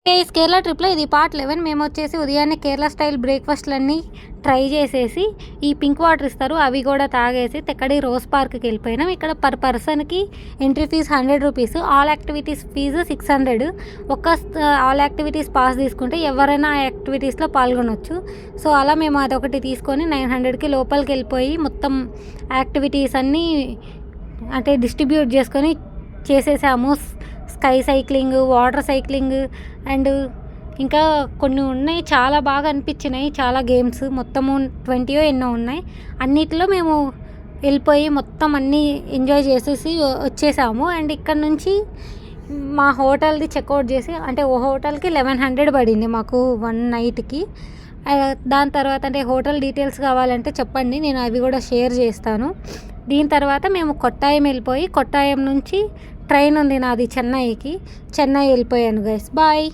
Guys Kerala ట్రిప్లో ఇది part 11. మేము వచ్చేసి ఉదయాన్నే కేరళ స్టైల్ బ్రేక్ఫాస్ట్లన్నీ ట్రై చేసేసి ఈ పింక్ వాటర్ ఇస్తారు అవి కూడా తాగేసి తెక్కడి రోజ్ పార్క్కి వెళ్ళిపోయినాం. ఇక్కడ పర్ పర్సన్కి entry fee 100 rupees, all activities fee 600. All activities pass తీసుకుంటే ఎవరైనా ఆ యాక్టివిటీస్లో పాల్గొనవచ్చు. సో అలా మేము అదొకటి తీసుకొని 900కి లోపలికి వెళ్ళిపోయి మొత్తం యాక్టివిటీస్ అన్నీ అంటే డిస్ట్రిబ్యూట్ చేసుకొని చేసేసాము. Sky cycling, water cycling and ఇంకా కొన్ని ఉన్నాయి, చాలా బాగా అనిపించినాయి. చాలా గేమ్స్ మొత్తము 20 ఎన్నో ఉన్నాయి. అన్నిటిలో మేము వెళ్ళిపోయి మొత్తం అన్నీ ఎంజాయ్ చేసేసి వచ్చేసాము. అండ్ ఇక్కడ నుంచి మా హోటల్ది చెక్అవుట్ చేసి అంటే ఓ హోటల్కి 1100 పడింది మాకు 1 నైట్కి. దాని తర్వాత అంటే హోటల్ డీటెయిల్స్ కావాలంటే చెప్పండి, నేను అవి కూడా షేర్ చేస్తాను. దీని తర్వాత మేము కొట్టాయం వెళ్ళిపోయి కొట్టాయం నుంచి ట్రైన్ ఉంది నాది చెన్నైకి, చెన్నై వెళ్ళిపోయాను గైస్. బాయ్.